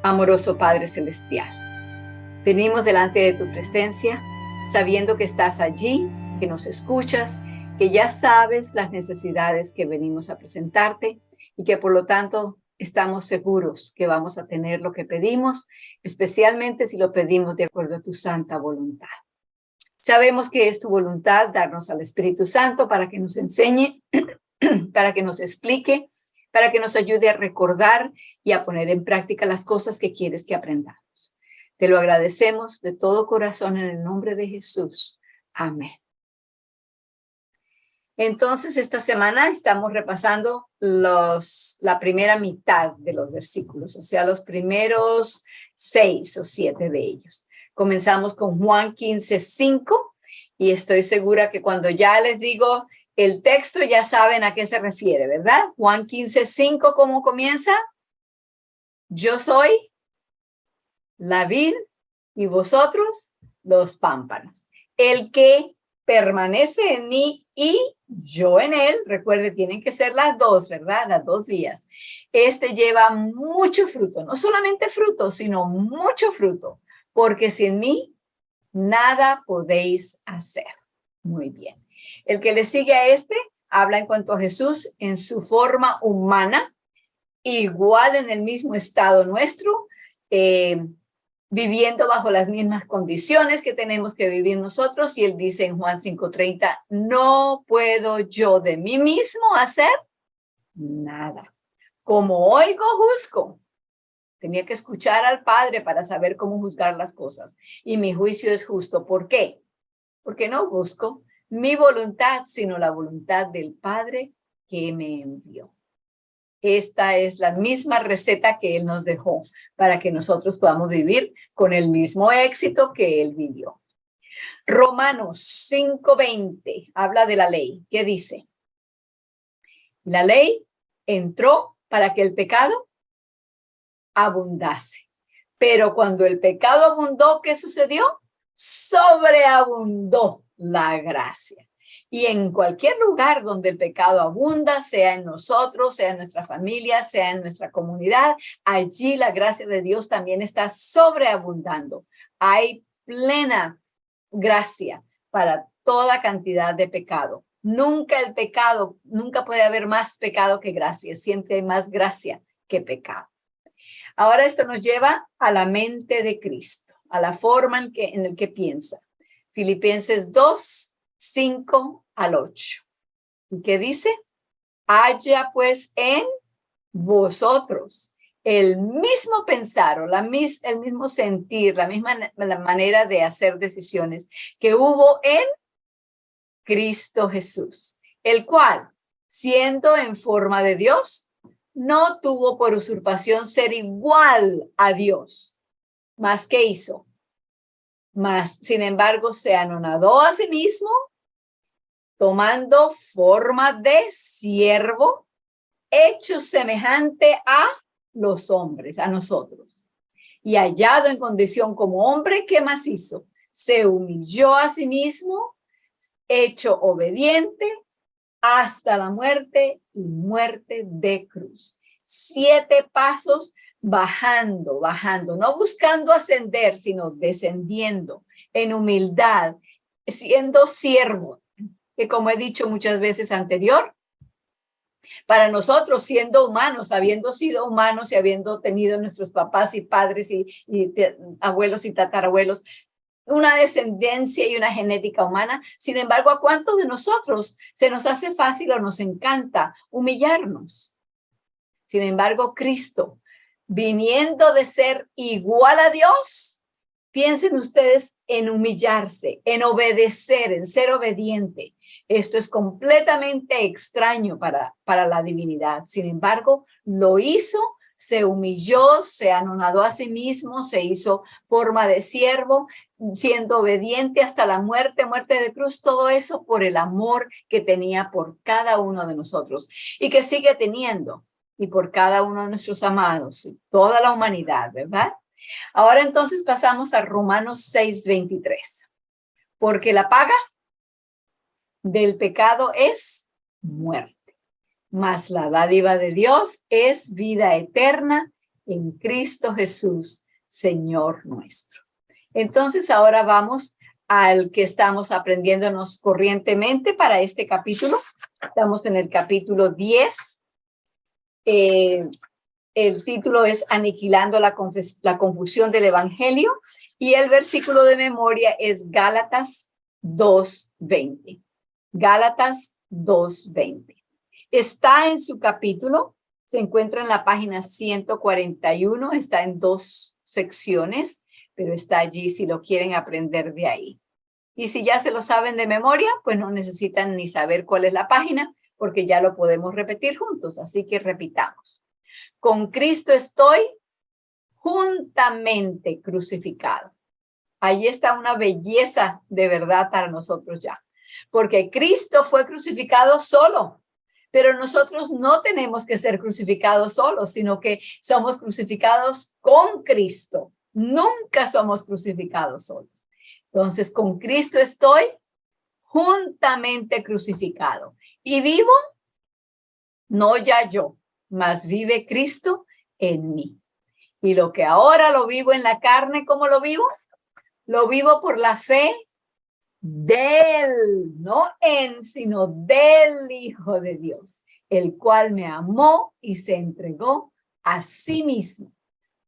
Amoroso Padre Celestial, venimos delante de tu presencia, sabiendo que estás allí, que nos escuchas, que ya sabes las necesidades que venimos a presentarte y que por lo tanto estamos seguros que vamos a tener lo que pedimos, especialmente si lo pedimos de acuerdo a tu santa voluntad. Sabemos que es tu voluntad darnos al Espíritu Santo para que nos enseñe, para que nos explique, para que nos ayude a recordar y a poner en práctica las cosas que quieres que aprendamos. Te lo agradecemos de todo corazón en el nombre de Jesús. Amén. Entonces, esta semana estamos repasando la primera mitad de los versículos, o sea, los primeros 6 o 7 de ellos. Comenzamos con Juan 15:5 y estoy segura que cuando ya les digo el texto ya saben a qué se refiere, ¿verdad? Juan 15:5, ¿cómo comienza? Yo soy la vid y vosotros los pámpanos. El que permanece en mí y yo en él, recuerde, tienen que ser las dos, ¿verdad? Las dos vías. Este lleva mucho fruto, no solamente fruto, sino mucho fruto, porque sin mí nada podéis hacer. Muy bien. El que le sigue a este habla en cuanto a Jesús en su forma humana, igual en el mismo estado nuestro, viviendo bajo las mismas condiciones que tenemos que vivir nosotros. Y él dice en Juan 5:30, no puedo yo de mí mismo hacer nada. Como oigo, juzgo. Tenía que escuchar al Padre para saber cómo juzgar las cosas. Y mi juicio es justo. ¿Por qué? Porque no busco mi voluntad, sino la voluntad del Padre que me envió. Esta es la misma receta que Él nos dejó para que nosotros podamos vivir con el mismo éxito que Él vivió. Romanos 5:20 habla de la ley. ¿Qué dice? La ley entró para que el pecado abundase. Pero cuando el pecado abundó, ¿qué sucedió? Sobreabundó la gracia. Y en cualquier lugar donde el pecado abunda, sea en nosotros, sea en nuestra familia, sea en nuestra comunidad, allí la gracia de Dios también está sobreabundando. Hay plena gracia para toda cantidad de pecado. Nunca puede haber más pecado que gracia. Siempre hay más gracia que pecado. Ahora esto nos lleva a la mente de Cristo, a la forma en el que piensa. Filipenses 2:5-8. ¿Y qué dice? Haya pues en vosotros el mismo pensar o el mismo sentir, la manera de hacer decisiones que hubo en Cristo Jesús, el cual, siendo en forma de Dios, no tuvo por usurpación ser igual a Dios. ¿Más qué hizo? Más, sin embargo, se anonadó a sí mismo, tomando forma de siervo, hecho semejante a los hombres, a nosotros. Y hallado en condición como hombre, ¿qué más hizo? Se humilló a sí mismo, hecho obediente, hasta la muerte y muerte de cruz. 7 pasos bajando, no buscando ascender, sino descendiendo en humildad, siendo siervo, que como he dicho muchas veces anterior, para nosotros siendo humanos, habiendo sido humanos y habiendo tenido nuestros papás y padres y abuelos y tatarabuelos, una descendencia y una genética humana. Sin embargo, ¿a cuántos de nosotros se nos hace fácil o nos encanta humillarnos? Sin embargo, Cristo, viniendo de ser igual a Dios, piensen ustedes en humillarse, en obedecer, en ser obediente. Esto es completamente extraño para la divinidad. Sin embargo, lo hizo, se humilló, se anonadó a sí mismo, se hizo forma de siervo, siendo obediente hasta la muerte de cruz, todo eso por el amor que tenía por cada uno de nosotros y que sigue teniendo, y por cada uno de nuestros amados, y toda la humanidad, ¿verdad? Ahora entonces pasamos a Romanos 6:23. Porque la paga del pecado es muerte, mas la dádiva de Dios es vida eterna en Cristo Jesús, Señor nuestro. Entonces ahora vamos al que estamos aprendiéndonos corrientemente para este capítulo. Estamos en el capítulo 10. El título es Aniquilando la confusión del Evangelio y el versículo de memoria es Gálatas 2:20. Gálatas 2:20. Está en su capítulo, se encuentra en la página 141, está en 2 secciones, pero está allí si lo quieren aprender de ahí. Y si ya se lo saben de memoria, pues no necesitan ni saber cuál es la página, porque ya lo podemos repetir juntos, así que repitamos. Con Cristo estoy juntamente crucificado. Ahí está una belleza de verdad para nosotros ya, porque Cristo fue crucificado solo, pero nosotros no tenemos que ser crucificados solos, sino que somos crucificados con Cristo. Nunca somos crucificados solos. Entonces, con Cristo estoy juntamente crucificado. Y vivo, no ya yo, mas vive Cristo en mí. Y lo que ahora lo vivo en la carne, ¿cómo lo vivo? Lo vivo por la fe del, no en, sino del Hijo de Dios, el cual me amó y se entregó a sí mismo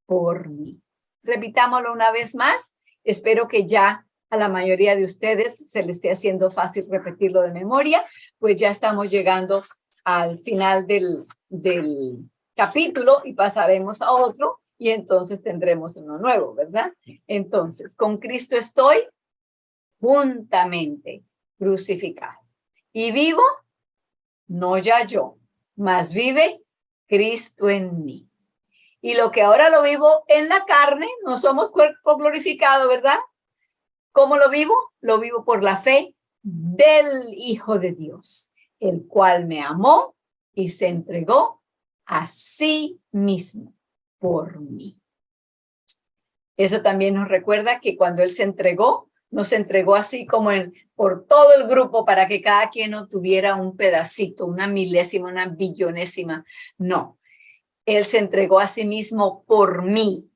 por mí. Repitámoslo una vez más. Espero que ya a la mayoría de ustedes se les esté haciendo fácil repetirlo de memoria, pues ya estamos llegando al final del capítulo y pasaremos a otro y entonces tendremos uno nuevo, ¿verdad? Entonces, con Cristo estoy juntamente crucificado. Y vivo, no ya yo, mas vive Cristo en mí. Y lo que ahora lo vivo en la carne, no somos cuerpo glorificado, ¿verdad? ¿Cómo lo vivo? Lo vivo por la fe del Hijo de Dios, el cual me amó y se entregó a sí mismo por mí. Eso también nos recuerda que cuando Él se entregó, no se entregó así como por todo el grupo para que cada quien tuviera un pedacito, una milésima, una billonésima. No, Él se entregó a sí mismo por mí,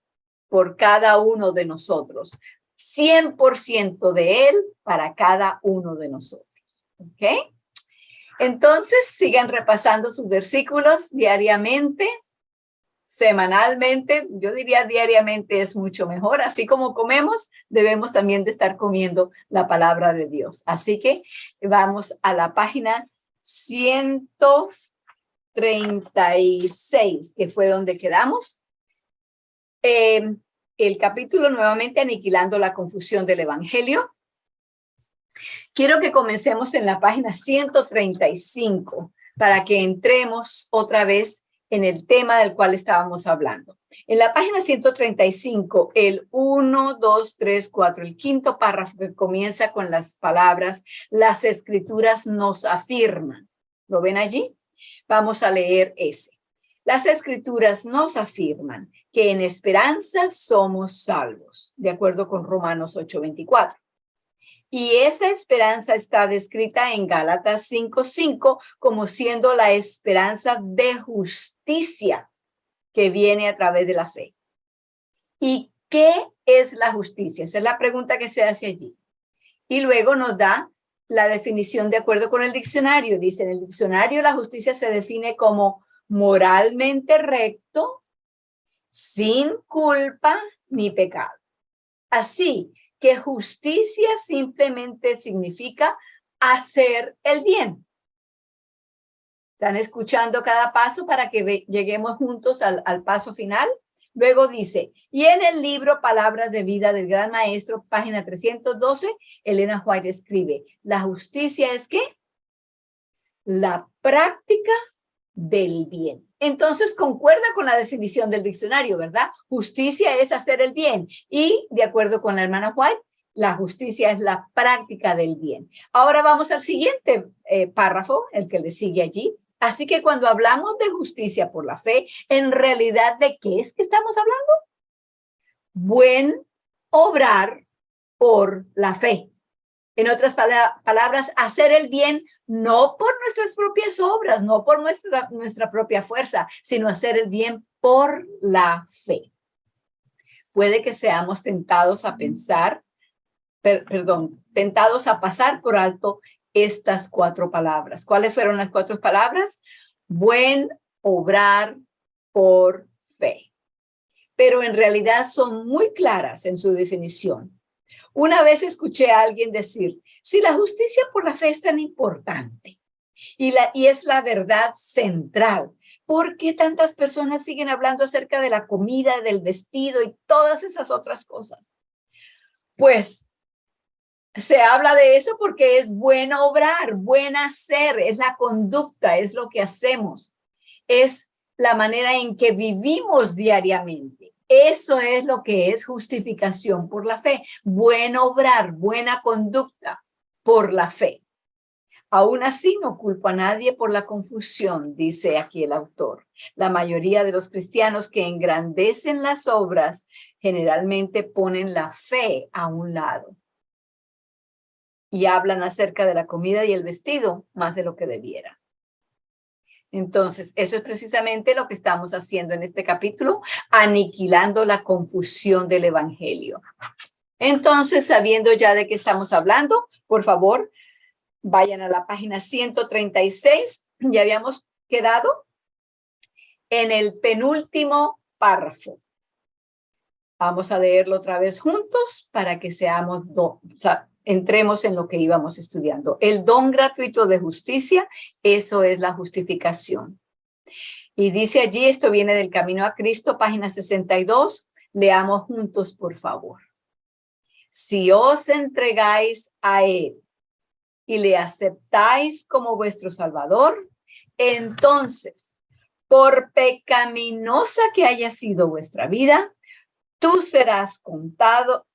por cada uno de nosotros. 100% de Él para cada uno de nosotros. ¿Ok? Entonces, sigan repasando sus versículos diariamente, semanalmente. Yo diría diariamente es mucho mejor. Así como comemos, debemos también de estar comiendo la palabra de Dios. Así que vamos a la página 136, que fue donde quedamos. El capítulo nuevamente Aniquilando la confusión del Evangelio. Quiero que comencemos en la página 135 para que entremos otra vez en el tema del cual estábamos hablando. En la página 135, el 1, 2, 3, 4, el quinto párrafo que comienza con las palabras, las escrituras nos afirman. ¿Lo ven allí? Vamos a leer ese. Las escrituras nos afirman que en esperanza somos salvos, de acuerdo con Romanos 8:24. Y esa esperanza está descrita en Gálatas 5:5 como siendo la esperanza de justicia que viene a través de la fe. ¿Y qué es la justicia? Esa es la pregunta que se hace allí. Y luego nos da la definición de acuerdo con el diccionario. Dice, en el diccionario la justicia se define como moralmente recto, sin culpa ni pecado. Así que justicia simplemente significa hacer el bien. ¿Están escuchando cada paso para que lleguemos juntos al paso final? Luego dice, y en el libro Palabras de Vida del Gran Maestro, página 312, Elena White escribe, la justicia es ¿qué? La práctica del bien. Entonces, concuerda con la definición del diccionario, ¿verdad? Justicia es hacer el bien. Y, de acuerdo con la hermana White, la justicia es la práctica del bien. Ahora vamos al siguiente párrafo, el que le sigue allí. Así que cuando hablamos de justicia por la fe, en realidad, ¿de qué es que estamos hablando? Buen obrar por la fe. En otras palabras, hacer el bien no por nuestras propias obras, no por nuestra propia fuerza, sino hacer el bien por la fe. Puede que seamos tentados a pensar, tentados a pasar por alto estas 4 palabras. ¿Cuáles fueron las 4 palabras? Buen obrar por fe. Pero en realidad son muy claras en su definición. Una vez escuché a alguien decir, si la justicia por la fe es tan importante y es la verdad central, ¿por qué tantas personas siguen hablando acerca de la comida, del vestido y todas esas otras cosas? Pues se habla de eso porque es bueno obrar, buen hacer, es la conducta, es lo que hacemos, es la manera en que vivimos diariamente. Eso es lo que es justificación por la fe. Buen obrar, buena conducta por la fe. Aún así, no culpo a nadie por la confusión, dice aquí el autor. La mayoría de los cristianos que engrandecen las obras generalmente ponen la fe a un lado y hablan acerca de la comida y el vestido más de lo que debiera. Entonces, eso es precisamente lo que estamos haciendo en este capítulo, aniquilando la confusión del evangelio. Entonces, sabiendo ya de qué estamos hablando, por favor, vayan a la página 136. Ya habíamos quedado en el penúltimo párrafo. Vamos a leerlo otra vez juntos para que entremos en lo que íbamos estudiando. El don gratuito de justicia, eso es la justificación. Y dice allí, esto viene del Camino a Cristo, página 62. Leamos juntos, por favor. Si os entregáis a Él y le aceptáis como vuestro Salvador, entonces, por pecaminosa que haya sido vuestra vida, tú serás contado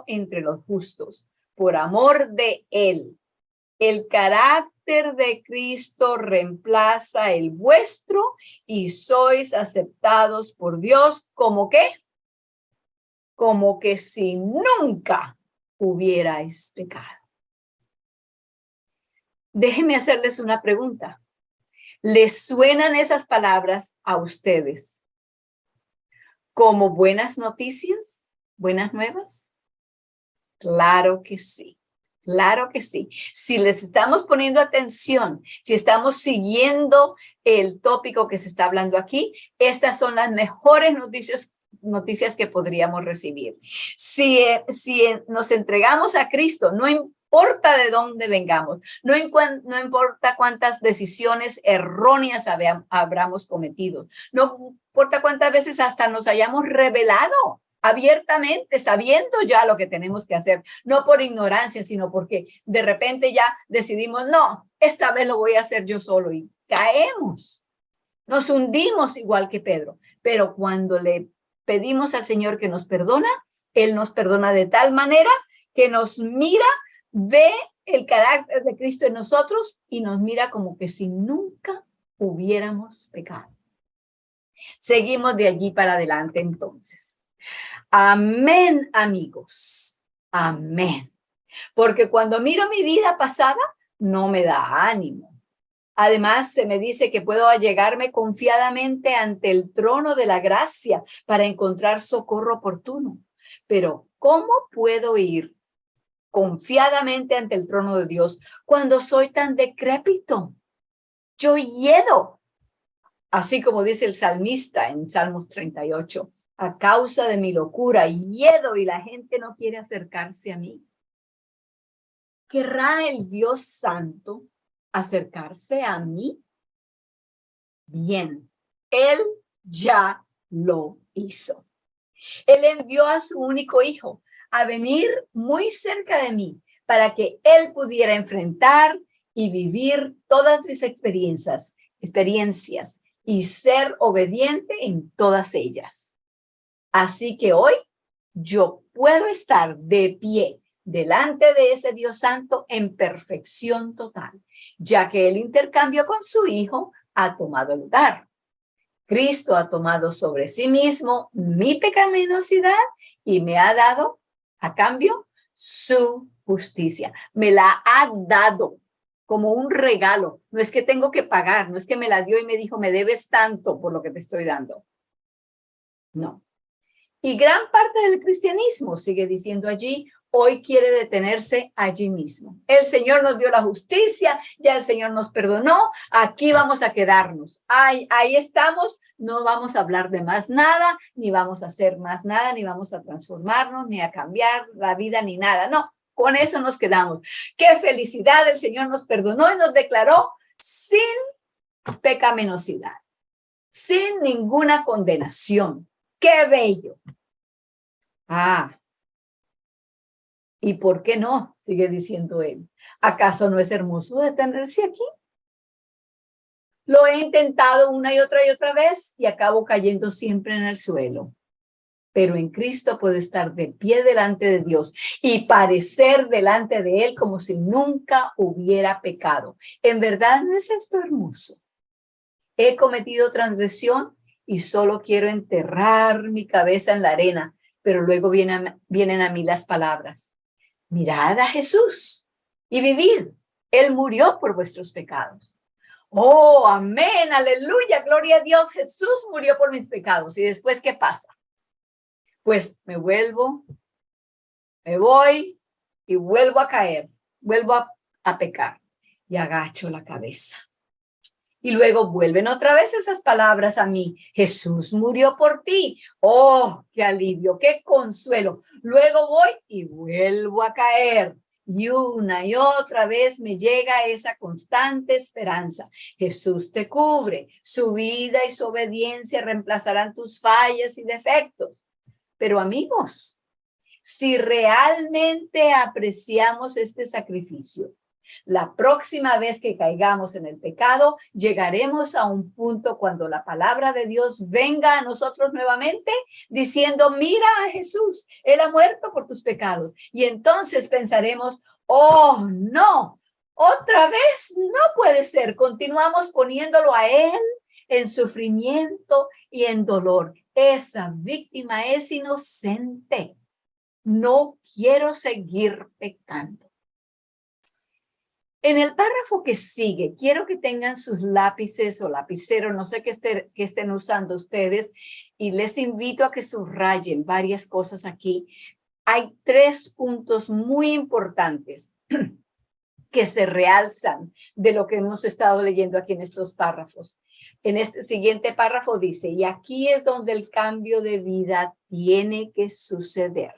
entre los justos, por amor de Él. El carácter de Cristo reemplaza el vuestro y sois aceptados por Dios como ¿qué? Como que si nunca hubierais pecado. Déjenme hacerles una pregunta. ¿Les suenan esas palabras a ustedes como buenas noticias? ¿Buenas nuevas? Claro que sí. Claro que sí. Si les estamos poniendo atención, si estamos siguiendo el tópico que se está hablando aquí, estas son las mejores noticias que podríamos recibir. Si nos entregamos a Cristo, no importa de dónde vengamos, no importa cuántas decisiones erróneas habramos cometido, no importa cuántas veces hasta nos hayamos rebelado abiertamente, sabiendo ya lo que tenemos que hacer, no por ignorancia, sino porque de repente ya decidimos, no, esta vez lo voy a hacer yo solo y caemos, nos hundimos igual que Pedro, pero cuando le pedimos al Señor que nos perdona, Él nos perdona de tal manera que nos mira, ve el carácter de Cristo en nosotros y nos mira como que si nunca hubiéramos pecado. Seguimos de allí para adelante entonces. Amén, amigos. Amén. Porque cuando miro mi vida pasada, no me da ánimo. Además, se me dice que puedo allegarme confiadamente ante el trono de la gracia para encontrar socorro oportuno. Pero, ¿cómo puedo ir confiadamente ante el trono de Dios cuando soy tan decrépito? Yo hiedo. Así como dice el salmista en Salmos 38. A causa de mi locura, hiedo y la gente no quiere acercarse a mí. ¿Querrá el Dios Santo acercarse a mí? Bien, Él ya lo hizo. Él envió a su único hijo a venir muy cerca de mí para que Él pudiera enfrentar y vivir todas mis experiencias y ser obediente en todas ellas. Así que hoy yo puedo estar de pie delante de ese Dios Santo en perfección total, ya que el intercambio con su Hijo ha tomado lugar. Cristo ha tomado sobre sí mismo mi pecaminosidad y me ha dado, a cambio, su justicia. Me la ha dado como un regalo. No es que tengo que pagar, no es que me la dio y me dijo, me debes tanto por lo que te estoy dando. No. Y gran parte del cristianismo, sigue diciendo allí, hoy quiere detenerse allí mismo. El Señor nos dio la justicia, ya el Señor nos perdonó, aquí vamos a quedarnos. Ahí estamos, no vamos a hablar de más nada, ni vamos a hacer más nada, ni vamos a transformarnos, ni a cambiar la vida, ni nada. No, con eso nos quedamos. ¡Qué felicidad! El Señor nos perdonó y nos declaró sin pecaminosidad, sin ninguna condenación. ¡Qué bello! ¿Y por qué no? Sigue diciendo él. ¿Acaso no es hermoso detenerse aquí? Lo he intentado una y otra vez y acabo cayendo siempre en el suelo. Pero en Cristo puedo estar de pie delante de Dios y parecer delante de Él como si nunca hubiera pecado. ¿En verdad no es esto hermoso? He cometido transgresión y solo quiero enterrar mi cabeza en la arena, pero luego vienen a mí las palabras. Mirad a Jesús y vivid. Él murió por vuestros pecados. Oh, amén, aleluya, gloria a Dios. Jesús murió por mis pecados. ¿Y después qué pasa? Pues me voy y vuelvo a caer, vuelvo a pecar y agacho la cabeza. Y luego vuelven otra vez esas palabras a mí. Jesús murió por ti. Oh, qué alivio, qué consuelo. Luego voy y vuelvo a caer. Y una y otra vez me llega esa constante esperanza. Jesús te cubre. Su vida y su obediencia reemplazarán tus fallas y defectos. Pero amigos, si realmente apreciamos este sacrificio, la próxima vez que caigamos en el pecado, llegaremos a un punto cuando la palabra de Dios venga a nosotros nuevamente diciendo, mira a Jesús, Él ha muerto por tus pecados. Y entonces pensaremos, oh, no, otra vez no puede ser. Continuamos poniéndolo a Él en sufrimiento y en dolor. Esa víctima es inocente. No quiero seguir pecando. En el párrafo que sigue, quiero que tengan sus lápices o lapiceros, no sé qué estén usando ustedes, y les invito a que subrayen varias cosas aquí. Hay 3 puntos muy importantes que se realzan de lo que hemos estado leyendo aquí en estos párrafos. En este siguiente párrafo dice, y aquí es donde el cambio de vida tiene que suceder.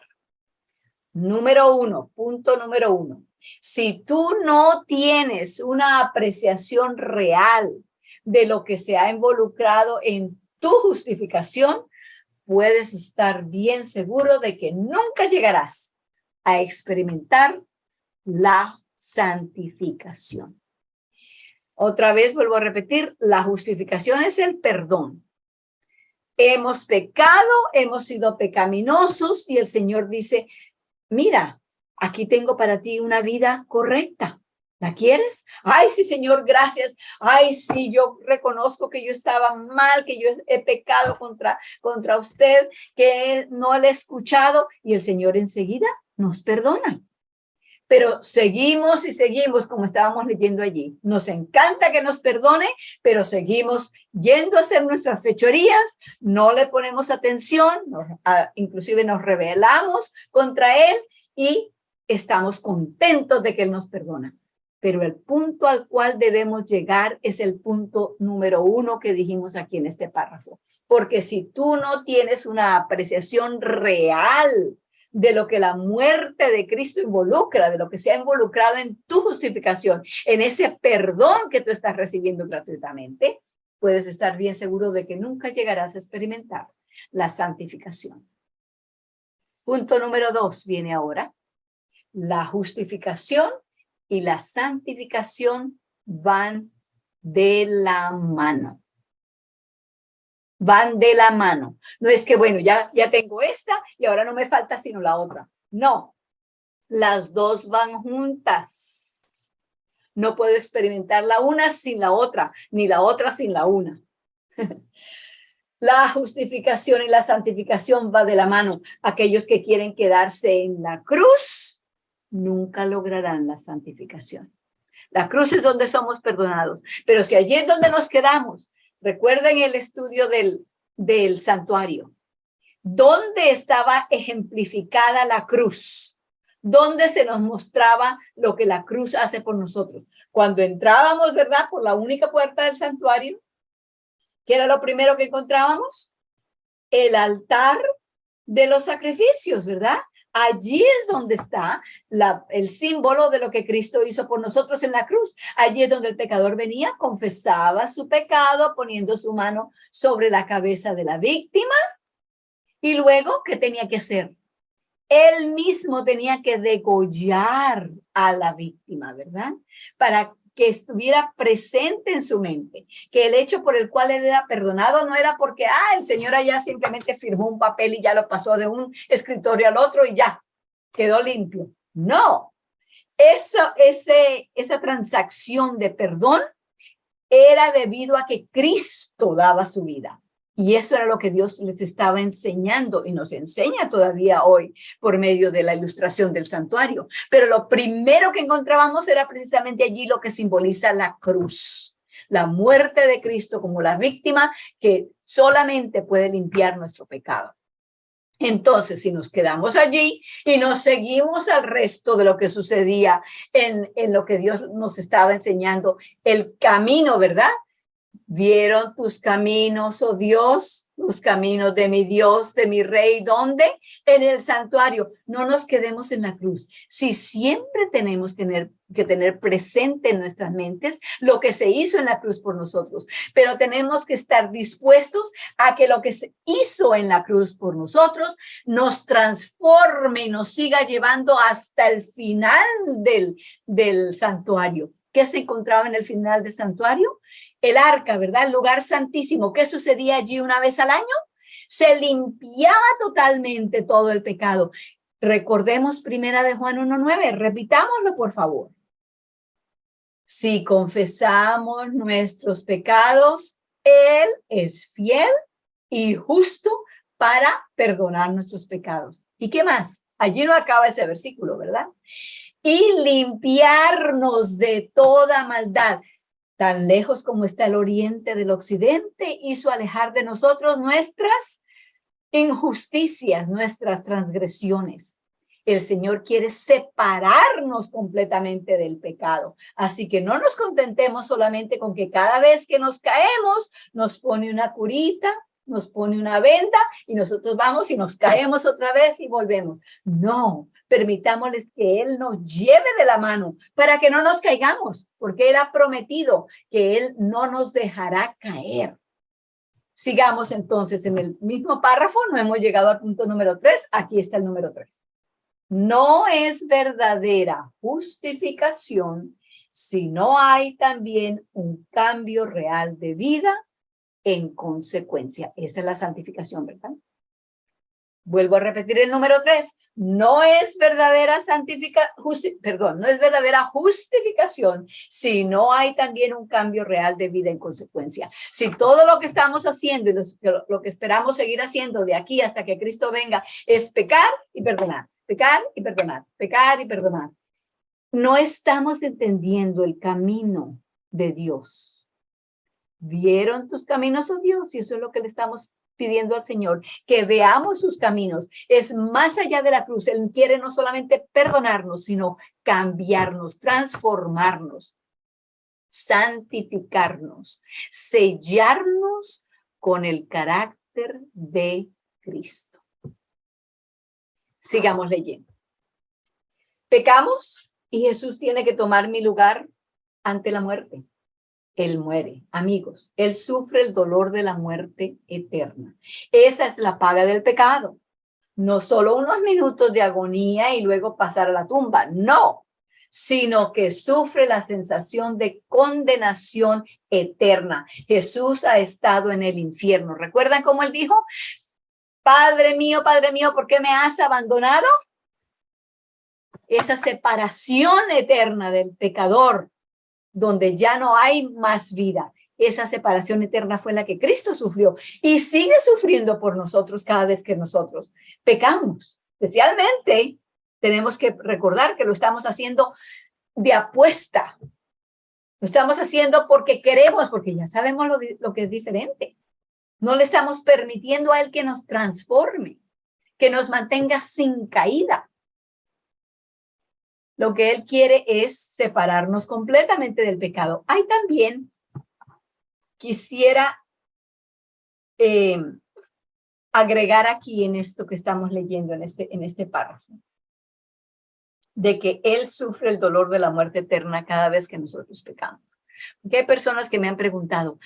Punto número 1. Si tú no tienes una apreciación real de lo que se ha involucrado en tu justificación, puedes estar bien seguro de que nunca llegarás a experimentar la santificación. Otra vez vuelvo a repetir, la justificación es el perdón. Hemos pecado, hemos sido pecaminosos y el Señor dice, mira, aquí tengo para ti una vida correcta. ¿La quieres? Ay, sí, Señor, gracias. Ay, sí, yo reconozco que yo estaba mal, que yo he pecado contra usted, que no le he escuchado. Y el Señor enseguida nos perdona. Pero seguimos y seguimos como estábamos leyendo allí. Nos encanta que nos perdone, pero seguimos yendo a hacer nuestras fechorías, no le ponemos atención, inclusive nos rebelamos contra Él y estamos contentos de que Él nos perdona. Pero el punto al cual debemos llegar es el punto número 1 que dijimos aquí en este párrafo. Porque si tú no tienes una apreciación real de lo que la muerte de Cristo involucra, de lo que se ha involucrado en tu justificación, en ese perdón que tú estás recibiendo gratuitamente, puedes estar bien seguro de que nunca llegarás a experimentar la santificación. Punto número 2 viene ahora. La justificación y la santificación van de la mano. Van de la mano. No es que, bueno, ya tengo esta y ahora no me falta sino la otra. No, las dos van juntas. No puedo experimentar la una sin la otra, ni la otra sin la una. La justificación y la santificación va de la mano. Aquellos que quieren quedarse en la cruz nunca lograrán la santificación. La cruz es donde somos perdonados, pero si allí es donde nos quedamos, recuerden el estudio del santuario, ¿dónde estaba ejemplificada la cruz? ¿Dónde se nos mostraba lo que la cruz hace por nosotros? Cuando entrábamos, ¿verdad? Por la única puerta del santuario, ¿qué era lo primero que encontrábamos? El altar de los sacrificios, ¿verdad? Allí es donde está el símbolo de lo que Cristo hizo por nosotros en la cruz. Allí es donde el pecador venía, confesaba su pecado, poniendo su mano sobre la cabeza de la víctima. Y luego, ¿qué tenía que hacer? Él mismo tenía que degollar a la víctima, ¿verdad? Para que estuviera presente en su mente, que el hecho por el cual él era perdonado no era porque, el Señor allá simplemente firmó un papel y ya lo pasó de un escritorio al otro y ya quedó limpio. No, esa transacción de perdón era debido a que Cristo daba su vida. Y eso era lo que Dios les estaba enseñando y nos enseña todavía hoy por medio de la ilustración del santuario. Pero lo primero que encontrábamos era precisamente allí lo que simboliza la cruz, la muerte de Cristo como la víctima que solamente puede limpiar nuestro pecado. Entonces, si nos quedamos allí y nos seguimos al resto de lo que sucedía en lo que Dios nos estaba enseñando, el camino, ¿verdad? ¿Vieron tus caminos, oh Dios? Los caminos de mi Dios, de mi Rey. ¿Dónde? En el santuario. No nos quedemos en la cruz. Si siempre tenemos que tener presente en nuestras mentes lo que se hizo en la cruz por nosotros, pero tenemos que estar dispuestos a que lo que se hizo en la cruz por nosotros nos transforme y nos siga llevando hasta el final del santuario. ¿Qué se encontraba en el final del santuario? El arca, ¿verdad? El lugar santísimo. ¿Qué sucedía allí una vez al año? Se limpiaba totalmente todo el pecado. Recordemos primera de Juan 1:9. Repitámoslo, por favor. Si confesamos nuestros pecados, Él es fiel y justo para perdonar nuestros pecados. ¿Y qué más? Allí no acaba ese versículo, ¿verdad? Y limpiarnos de toda maldad. Tan lejos como está el oriente del occidente, hizo alejar de nosotros nuestras injusticias, nuestras transgresiones. El Señor quiere separarnos completamente del pecado. Así que no nos contentemos solamente con que cada vez que nos caemos, nos pone una curita, nos pone una venda y nosotros vamos y nos caemos otra vez y volvemos. No, permitámosles que Él nos lleve de la mano para que no nos caigamos, porque Él ha prometido que Él no nos dejará caer. Sigamos entonces en el mismo párrafo, no hemos llegado al punto número 3, aquí está el número 3. No es verdadera justificación si no hay también un cambio real de vida en consecuencia. Esa es la santificación, ¿verdad? Vuelvo a repetir el número 3. No es verdadera justificación si no hay también un cambio real de vida en consecuencia. Si todo lo que estamos haciendo y lo que esperamos seguir haciendo de aquí hasta que Cristo venga es pecar y perdonar, pecar y perdonar, pecar y perdonar, no estamos entendiendo el camino de Dios. ¿Vieron tus caminos, oh Dios? Y eso es lo que le estamos pidiendo al Señor, que veamos sus caminos. Es más allá de la cruz. Él quiere no solamente perdonarnos, sino cambiarnos, transformarnos, santificarnos, sellarnos con el carácter de Cristo. Sigamos leyendo. Pecamos y Jesús tiene que tomar mi lugar ante la muerte. Él muere, amigos. Él sufre el dolor de la muerte eterna. Esa es la paga del pecado. No solo unos minutos de agonía y luego pasar a la tumba. No, sino que sufre la sensación de condenación eterna. Jesús ha estado en el infierno. ¿Recuerdan cómo él dijo? Padre mío, ¿por qué me has abandonado? Esa separación eterna del pecador, donde ya no hay más vida. Esa separación eterna fue la que Cristo sufrió y sigue sufriendo por nosotros cada vez que nosotros pecamos, especialmente Tenemos que recordar que lo estamos haciendo de apuesta. Lo estamos haciendo porque queremos, porque ya sabemos lo que es diferente. No le estamos permitiendo a Él que nos transforme, que nos mantenga sin caída. Lo que Él quiere es separarnos completamente del pecado. Hay también, quisiera agregar aquí en esto que estamos leyendo, en este párrafo, de que Él sufre el dolor de la muerte eterna cada vez que nosotros pecamos. Porque hay personas que me han preguntado,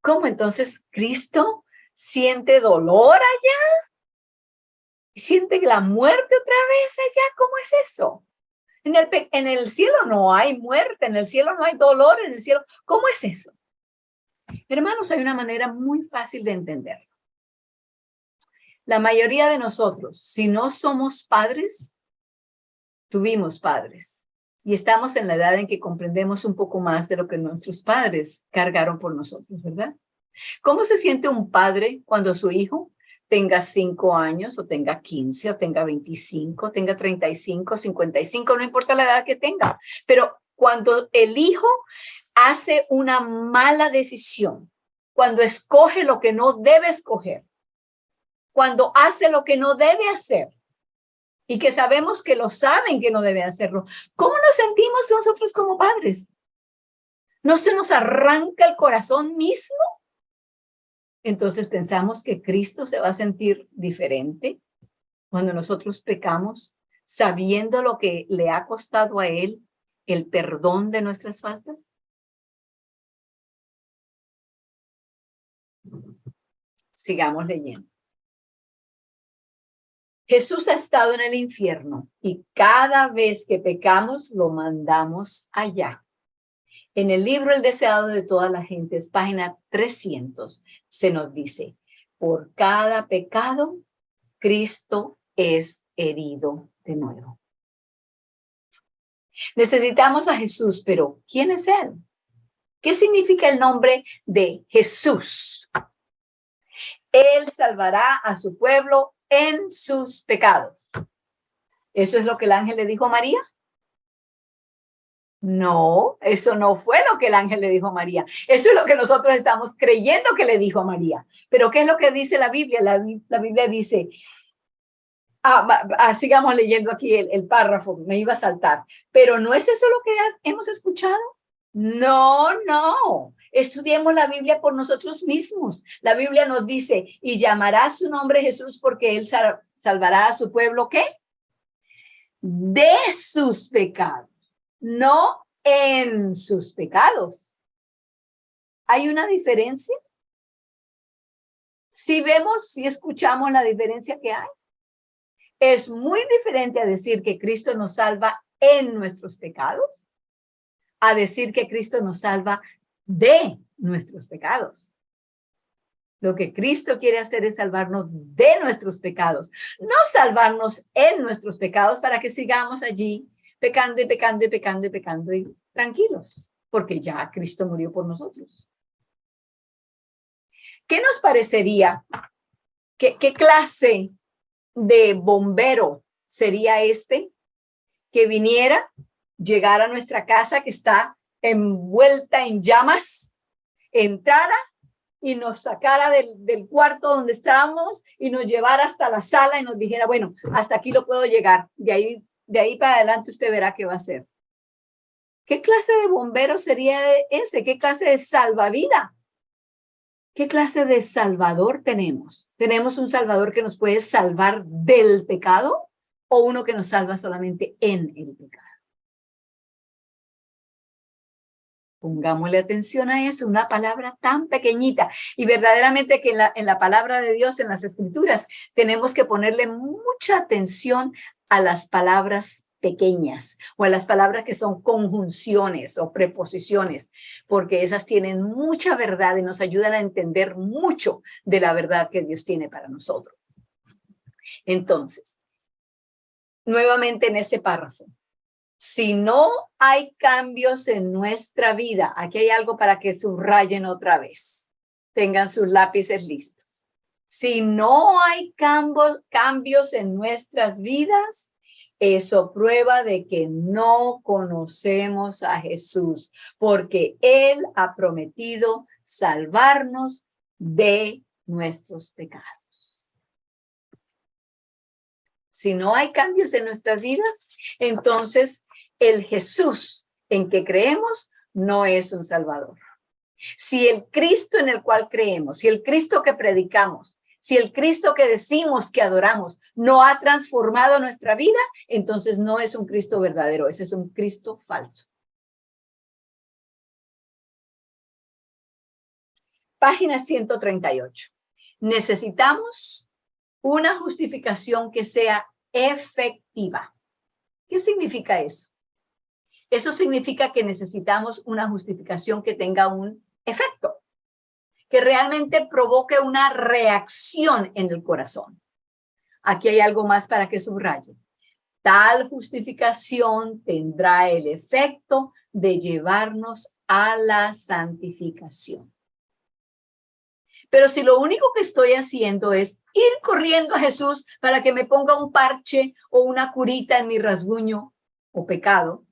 ¿cómo entonces Cristo siente dolor allá? ¿Siente la muerte otra vez allá? ¿Cómo es eso? En el cielo no hay muerte, en el cielo no hay dolor, en el cielo. ¿Cómo es eso? Hermanos, hay una manera muy fácil de entenderlo. La mayoría de nosotros, si no somos padres, tuvimos padres. Y estamos en la edad en que comprendemos un poco más de lo que nuestros padres cargaron por nosotros, ¿verdad? ¿Cómo se siente un padre cuando su hijo tenga 5 años, o tenga 15, o tenga 25, tenga 35, 55, no importa la edad que tenga? Pero cuando el hijo hace una mala decisión, cuando escoge lo que no debe escoger, cuando hace lo que no debe hacer, y que sabemos que lo saben que no debe hacerlo, ¿cómo nos sentimos nosotros como padres? ¿No se nos arranca el corazón mismo? Entonces pensamos que Cristo se va a sentir diferente cuando nosotros pecamos, sabiendo lo que le ha costado a Él el perdón de nuestras faltas. Sigamos leyendo. Jesús ha estado en el infierno y cada vez que pecamos lo mandamos allá. En el libro El deseado de todas las gentes, página 300, se nos dice, por cada pecado, Cristo es herido de nuevo. Necesitamos a Jesús, pero ¿quién es Él? ¿Qué significa el nombre de Jesús? Él salvará a su pueblo en sus pecados. ¿Eso es lo que el ángel le dijo a María? No, eso no fue lo que el ángel le dijo a María. Eso es lo que nosotros estamos creyendo que le dijo a María. Pero ¿qué es lo que dice la Biblia? La Biblia dice, sigamos leyendo aquí el párrafo, me iba a saltar. Pero ¿no es eso lo que hemos escuchado? No. Estudiemos la Biblia por nosotros mismos. La Biblia nos dice, y llamará su nombre Jesús porque él salvará a su pueblo, ¿qué? De sus pecados, no en sus pecados. ¿Hay una diferencia? Si vemos, si escuchamos la diferencia que hay. Es muy diferente a decir que Cristo nos salva en nuestros pecados, a decir que Cristo nos salva de nuestros pecados. Lo que Cristo quiere hacer es salvarnos de nuestros pecados, no salvarnos en nuestros pecados para que sigamos allí pecando y pecando y pecando y pecando y tranquilos, porque ya Cristo murió por nosotros. ¿Qué nos parecería? ¿Qué clase de bombero sería este que viniera, llegara a nuestra casa que está envuelta en llamas, entrara y nos sacara del cuarto donde estábamos y nos llevara hasta la sala y nos dijera, bueno, hasta aquí lo puedo llegar, de ahí para adelante usted verá qué va a hacer? ¿Qué clase de bombero sería ese? ¿Qué clase de salvavidas? ¿Qué clase de salvador tenemos? ¿Tenemos un salvador que nos puede salvar del pecado o uno que nos salva solamente en el pecado? Pongámosle atención a eso, una palabra tan pequeñita. Y verdaderamente que en la palabra de Dios, en las Escrituras, tenemos que ponerle mucha atención a las palabras pequeñas o a las palabras que son conjunciones o preposiciones, porque esas tienen mucha verdad y nos ayudan a entender mucho de la verdad que Dios tiene para nosotros. Entonces, nuevamente en ese párrafo, si no hay cambios en nuestra vida, aquí hay algo para que subrayen otra vez. Tengan sus lápices listos. Si no hay cambios en nuestras vidas, Eso prueba de que no conocemos a Jesús, porque Él ha prometido salvarnos de nuestros pecados. Si no hay cambios en nuestras vidas, entonces el Jesús en que creemos no es un Salvador. Si el Cristo en el cual creemos, si el Cristo que predicamos, si el Cristo que decimos que adoramos no ha transformado nuestra vida, entonces no es un Cristo verdadero, ese es un Cristo falso. Página 138. Necesitamos una justificación que sea efectiva. ¿Qué significa eso? Eso significa que necesitamos una justificación que tenga un efecto, que realmente provoque una reacción en el corazón. Aquí hay algo más para que subraye. Tal justificación tendrá el efecto de llevarnos a la santificación. Pero si lo único que estoy haciendo es ir corriendo a Jesús para que me ponga un parche o una curita en mi rasguño o pecado,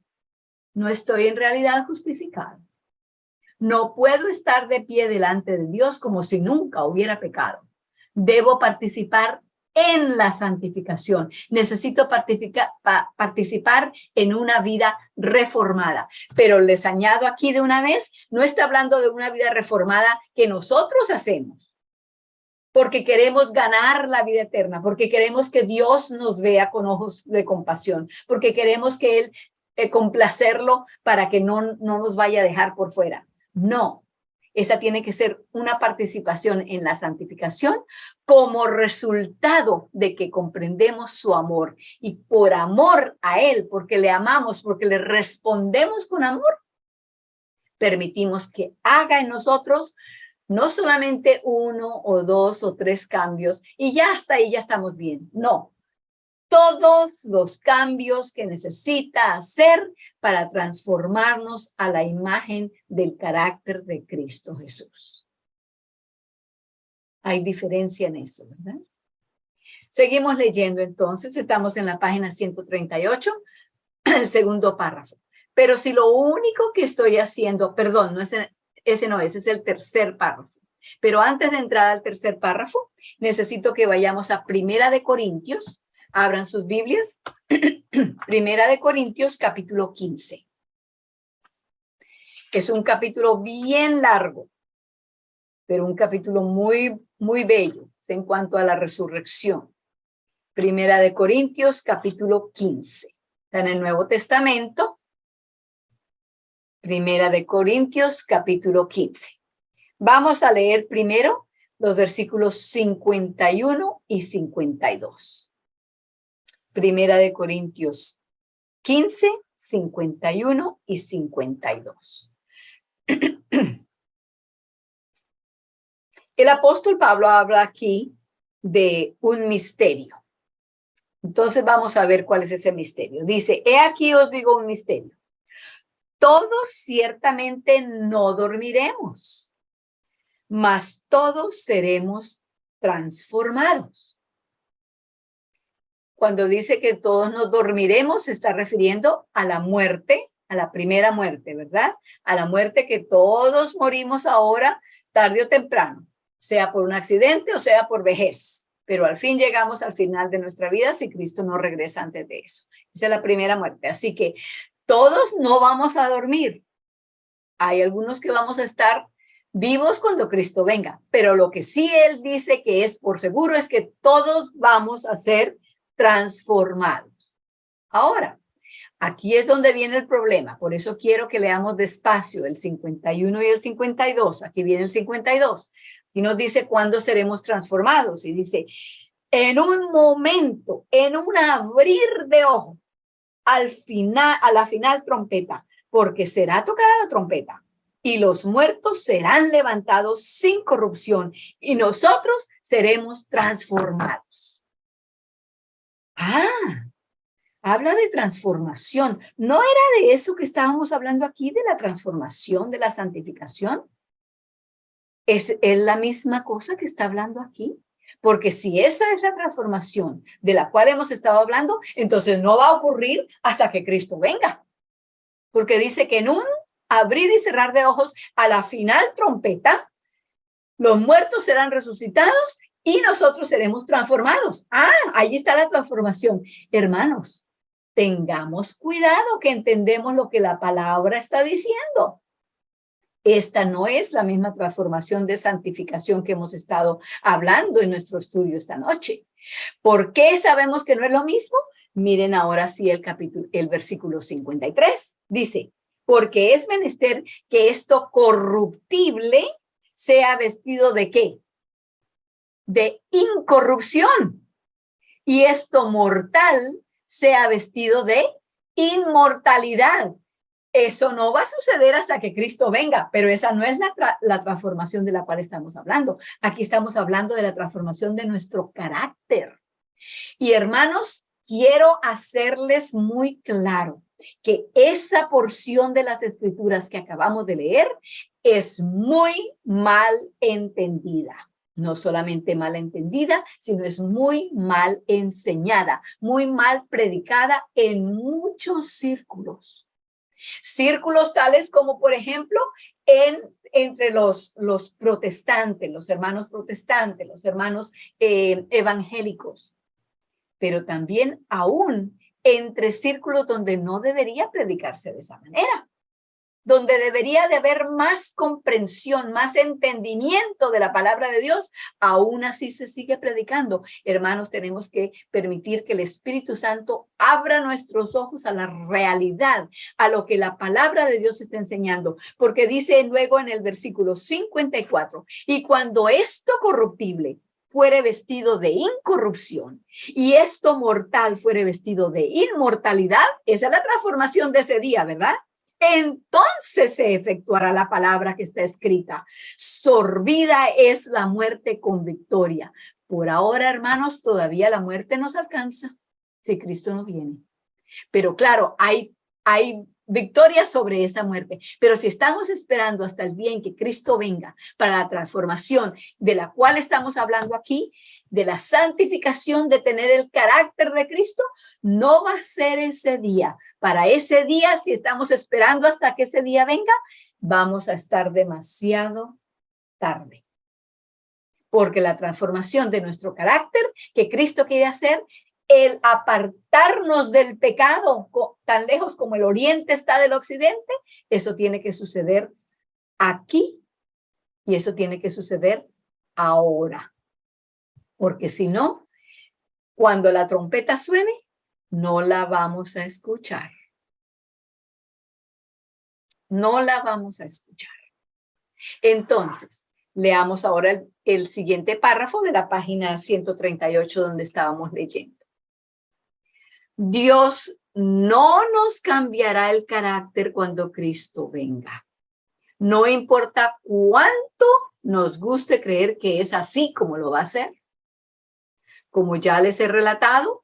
no estoy en realidad justificado. No puedo estar de pie delante de Dios como si nunca hubiera pecado. Debo participar en la santificación. Necesito participar en una vida reformada. Pero les añado aquí de una vez, no está hablando de una vida reformada que nosotros hacemos, porque queremos ganar la vida eterna, porque queremos que Dios nos vea con ojos de compasión, porque queremos que Él complacerlo para que no nos vaya a dejar por fuera. No, esa tiene que ser una participación en la santificación como resultado de que comprendemos su amor. Y por amor a Él, porque le amamos, porque le respondemos con amor, permitimos que haga en nosotros no solamente 1 o 2 o 3 cambios y ya hasta ahí ya estamos bien. No. Todos los cambios que necesita hacer para transformarnos a la imagen del carácter de Cristo Jesús. Hay diferencia en eso, ¿verdad? Seguimos leyendo entonces, estamos en la página 138, el segundo párrafo. Pero si lo único que estoy haciendo, perdón, no es ese no es, es el tercer párrafo. Pero antes de entrar al tercer párrafo, necesito que vayamos a Primera de Corintios. Abran sus Biblias. Primera de Corintios, capítulo 15. Es un capítulo bien largo, pero un capítulo muy, muy bello en cuanto a la resurrección. Primera de Corintios, capítulo 15. Está en el Nuevo Testamento. Primera de Corintios, capítulo 15. Vamos a leer primero los versículos 51 y 52. Primera de Corintios 15, 51 y 52. El apóstol Pablo habla aquí de un misterio. Entonces vamos a ver cuál es ese misterio. Dice, he aquí os digo un misterio. Todos ciertamente no dormiremos, mas todos seremos transformados. Cuando dice que todos nos dormiremos, se está refiriendo a la muerte, a la primera muerte, ¿verdad? A la muerte que todos morimos ahora, tarde o temprano, sea por un accidente o sea por vejez. Pero al fin llegamos al final de nuestra vida si Cristo no regresa antes de eso. Esa es la primera muerte. Así que todos no vamos a dormir. Hay algunos que vamos a estar vivos cuando Cristo venga, pero lo que sí Él dice que es por seguro es que todos vamos a ser transformados. Ahora, aquí es donde viene el problema. Por eso quiero que leamos despacio el 51 y el 52. Aquí viene el 52. Y nos dice cuándo seremos transformados. Y dice, en un momento, en un abrir de ojo, al final, a la final trompeta, porque será tocada la trompeta y los muertos serán levantados sin corrupción y nosotros seremos transformados. Habla de transformación. ¿No era de eso que estábamos hablando aquí, de la transformación, de la santificación? ¿Es la misma cosa que está hablando aquí? Porque si esa es la transformación de la cual hemos estado hablando, entonces no va a ocurrir hasta que Cristo venga. Porque dice que en un abrir y cerrar de ojos, a la final trompeta, los muertos serán resucitados y nosotros seremos transformados. Ahí está la transformación. Hermanos, tengamos cuidado que entendemos lo que la palabra está diciendo. Esta no es la misma transformación de santificación que hemos estado hablando en nuestro estudio esta noche. ¿Por qué sabemos que no es lo mismo? Miren ahora sí el versículo 53. Dice, porque es menester que esto corruptible sea vestido ¿de qué? De incorrupción. Y esto mortal sea vestido de inmortalidad. Eso no va a suceder hasta que Cristo venga, pero esa no es la transformación de la cual estamos hablando. Aquí estamos hablando de la transformación de nuestro carácter. Y hermanos, quiero hacerles muy claro que esa porción de las escrituras que acabamos de leer es muy mal entendida. No solamente mal entendida, sino es muy mal enseñada, muy mal predicada en muchos círculos. Círculos tales como, por ejemplo, entre los protestantes, los hermanos protestantes, los hermanos evangélicos, pero también aún entre círculos donde no debería predicarse de esa manera, donde debería de haber más comprensión, más entendimiento de la palabra de Dios, aún así se sigue predicando. Hermanos, tenemos que permitir que el Espíritu Santo abra nuestros ojos a la realidad, a lo que la palabra de Dios está enseñando, porque dice luego en el versículo 54, y cuando esto corruptible fuere vestido de incorrupción y esto mortal fuere vestido de inmortalidad, esa es la transformación de ese día, ¿verdad? Entonces se efectuará la palabra que está escrita. Sorbida es la muerte con victoria. Por ahora, hermanos, todavía la muerte nos alcanza si Cristo no viene. Pero claro, hay victoria sobre esa muerte. Pero si estamos esperando hasta el día en que Cristo venga para la transformación de la cual estamos hablando aquí, de la santificación, de tener el carácter de Cristo, no va a ser ese día. Para ese día, si estamos esperando hasta que ese día venga, vamos a estar demasiado tarde. Porque la transformación de nuestro carácter que Cristo quiere hacer, el apartarnos del pecado tan lejos como el oriente está del occidente, eso tiene que suceder aquí y eso tiene que suceder ahora. Porque si no, cuando la trompeta suene, no la vamos a escuchar. No la vamos a escuchar. Entonces, leamos ahora el siguiente párrafo de la página 138 donde estábamos leyendo. Dios no nos cambiará el carácter cuando Cristo venga. No importa cuánto nos guste creer que es así como lo va a hacer. Como ya les he relatado,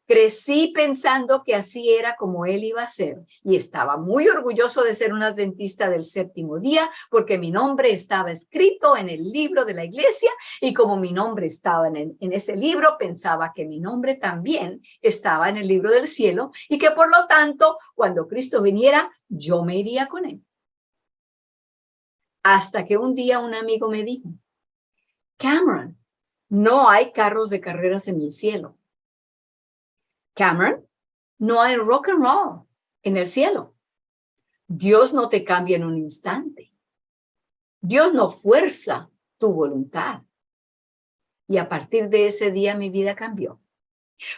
crecí pensando que así era como él iba a ser y estaba muy orgulloso de ser un adventista del séptimo día porque mi nombre estaba escrito en el libro de la iglesia y como mi nombre estaba en ese libro, pensaba que mi nombre también estaba en el libro del cielo y que por lo tanto, cuando Cristo viniera, yo me iría con él. Hasta que un día un amigo me dijo, Cameron, no hay carros de carreras en el cielo. Cameron, no hay rock and roll en el cielo. Dios no te cambia en un instante. Dios no fuerza tu voluntad. Y a partir de ese día mi vida cambió.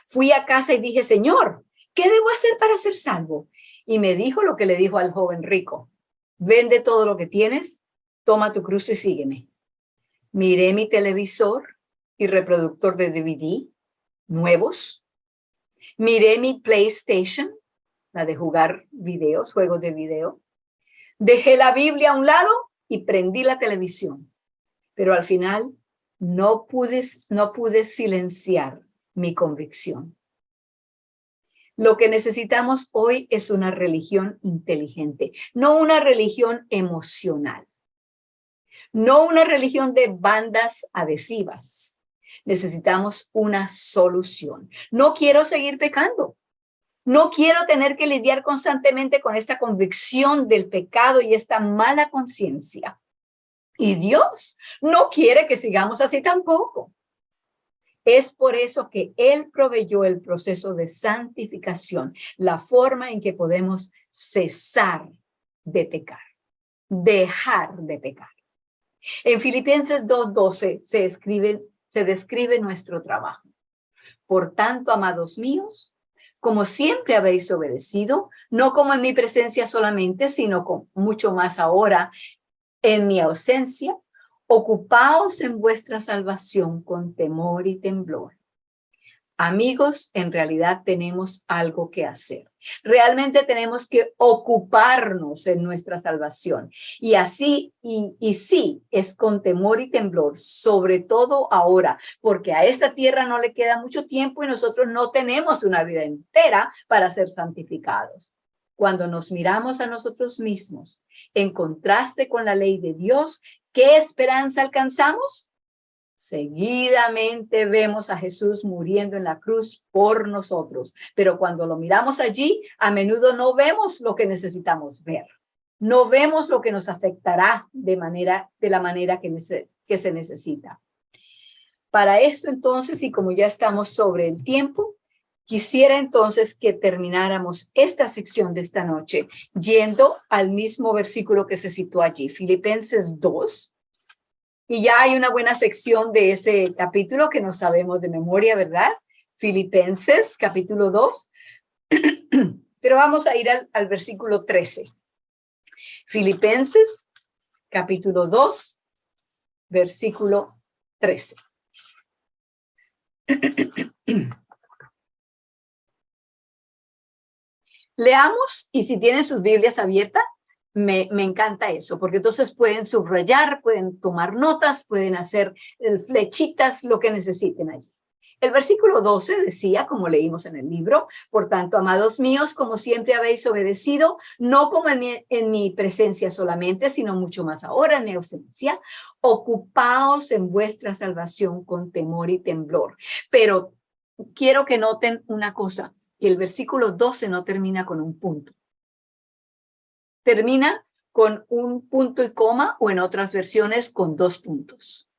Fui a casa y dije, Señor, ¿qué debo hacer para ser salvo? Y me dijo lo que le dijo al joven rico. Vende todo lo que tienes, toma tu cruz y sígueme. Miré mi televisor y reproductor de DVD nuevos. Miré mi PlayStation, la de jugar videos, juegos de video. Dejé la Biblia a un lado y prendí la televisión. Pero al final no pude silenciar mi convicción. Lo que necesitamos hoy es una religión inteligente, no una religión emocional, no una religión de bandas adhesivas, Necesitamos una solución. No quiero seguir pecando. No quiero tener que lidiar constantemente con esta convicción del pecado y esta mala conciencia. Y Dios no quiere que sigamos así tampoco. Es por eso que Él proveyó el proceso de santificación, la forma en que podemos cesar de pecar, dejar de pecar. En Filipenses 2:12 se describe nuestro trabajo. Por tanto, amados míos, como siempre habéis obedecido, no como en mi presencia solamente, sino con mucho más ahora en mi ausencia, ocupaos en vuestra salvación con temor y temblor. Amigos, en realidad tenemos algo que hacer. Realmente tenemos que ocuparnos en nuestra salvación. Y así, y sí, es con temor y temblor, sobre todo ahora, porque a esta tierra no le queda mucho tiempo y nosotros no tenemos una vida entera para ser santificados. Cuando nos miramos a nosotros mismos, en contraste con la ley de Dios, ¿qué esperanza alcanzamos? Seguidamente vemos a Jesús muriendo en la cruz por nosotros, pero cuando lo miramos allí, a menudo no vemos lo que necesitamos ver. No vemos lo que nos afectará de la manera que se necesita. Para esto entonces, y como ya estamos sobre el tiempo, quisiera entonces que termináramos esta sección de esta noche yendo al mismo versículo que se citó allí, Filipenses 2. Y ya hay una buena sección de ese capítulo que no sabemos de memoria, ¿verdad? Filipenses, capítulo 2. Pero vamos a ir al versículo 13. Filipenses, capítulo 2, versículo 13. Leamos, y si tienen sus Biblias abiertas, me encanta eso, porque entonces pueden subrayar, pueden tomar notas, pueden hacer flechitas, lo que necesiten allí. El versículo 12 decía, como leímos en el libro, por tanto, amados míos, como siempre habéis obedecido, no como en mi presencia solamente, sino mucho más ahora en mi ausencia, ocupaos en vuestra salvación con temor y temblor. Pero quiero que noten una cosa, que el versículo 12 no termina con un punto. Termina con un punto y coma o en otras versiones con 2 puntos.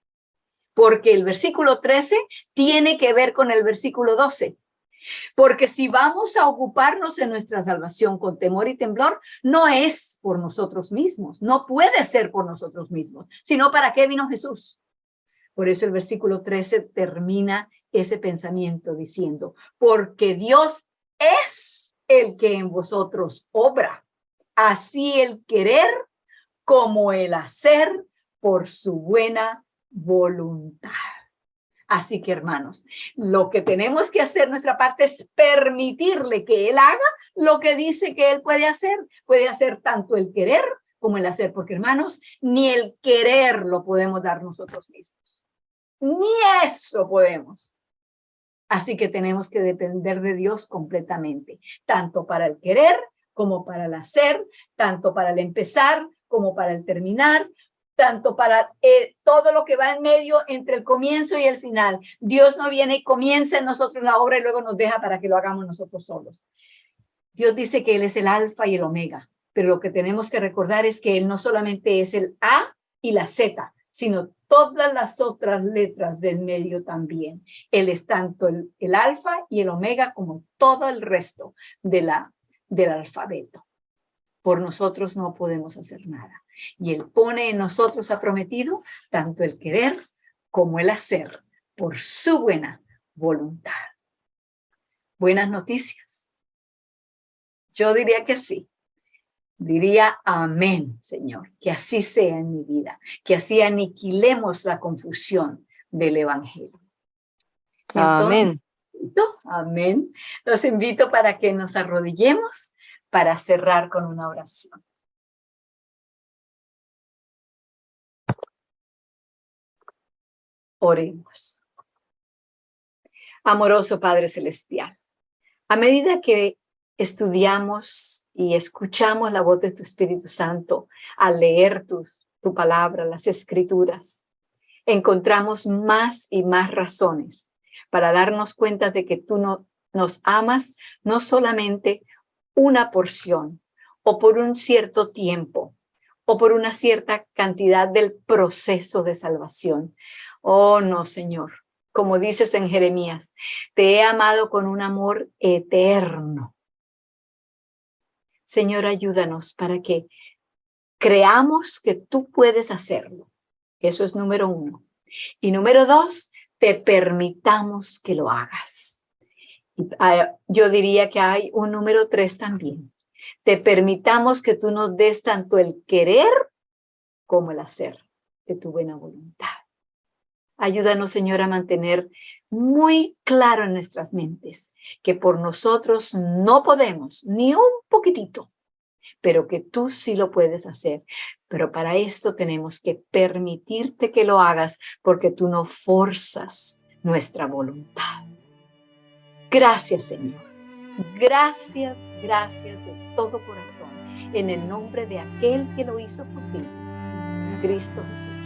Porque el versículo 13 tiene que ver con el versículo 12. Porque si vamos a ocuparnos de nuestra salvación con temor y temblor, no es por nosotros mismos, no puede ser por nosotros mismos, sino para qué vino Jesús. Por eso el versículo 13 termina ese pensamiento diciendo, porque Dios es el que en vosotros obra. Así el querer como el hacer por su buena voluntad. Así que, hermanos, lo que tenemos que hacer nuestra parte es permitirle que Él haga lo que dice que Él puede hacer. Puede hacer tanto el querer como el hacer, porque, hermanos, ni el querer lo podemos dar nosotros mismos. Ni eso podemos. Así que tenemos que depender de Dios completamente, tanto para el querer como para el hacer, tanto para el empezar como para el terminar, tanto para todo lo que va en medio entre el comienzo y el final. Dios no viene y comienza en nosotros la obra y luego nos deja para que lo hagamos nosotros solos. Dios dice que Él es el alfa y el omega, pero lo que tenemos que recordar es que Él no solamente es el A y la Z, sino todas las otras letras del medio también. Él es tanto el alfa y el omega como todo el resto del alfabeto. Por nosotros no podemos hacer nada. Y Él pone en nosotros, ha prometido, tanto el querer como el hacer, por su buena voluntad. Buenas noticias. Yo diría que sí. Diría amén, Señor, que así sea en mi vida, que así aniquilemos la confusión del evangelio. Entonces, amén. Los invito para que nos arrodillemos para cerrar con una oración. Oremos. Amoroso Padre Celestial, a medida que estudiamos y escuchamos la voz de tu Espíritu Santo al leer tu palabra, las Escrituras, encontramos más y más razones para darnos cuenta de que tú nos amas no solamente una porción o por un cierto tiempo o por una cierta cantidad del proceso de salvación. Oh, no, Señor. Como dices en Jeremías, te he amado con un amor eterno. Señor, ayúdanos para que creamos que tú puedes hacerlo. Eso es número 1. Y número 2, te permitamos que lo hagas. Yo diría que hay un número 3 también. Te permitamos que tú nos des tanto el querer como el hacer de tu buena voluntad. Ayúdanos, Señor, a mantener muy claro en nuestras mentes que por nosotros no podemos, ni un poquitito, pero que tú sí lo puedes hacer. Pero para esto tenemos que permitirte que lo hagas porque tú no forzas nuestra voluntad. Gracias, Señor. Gracias, gracias de todo corazón. En el nombre de aquel que lo hizo posible, Cristo Jesús.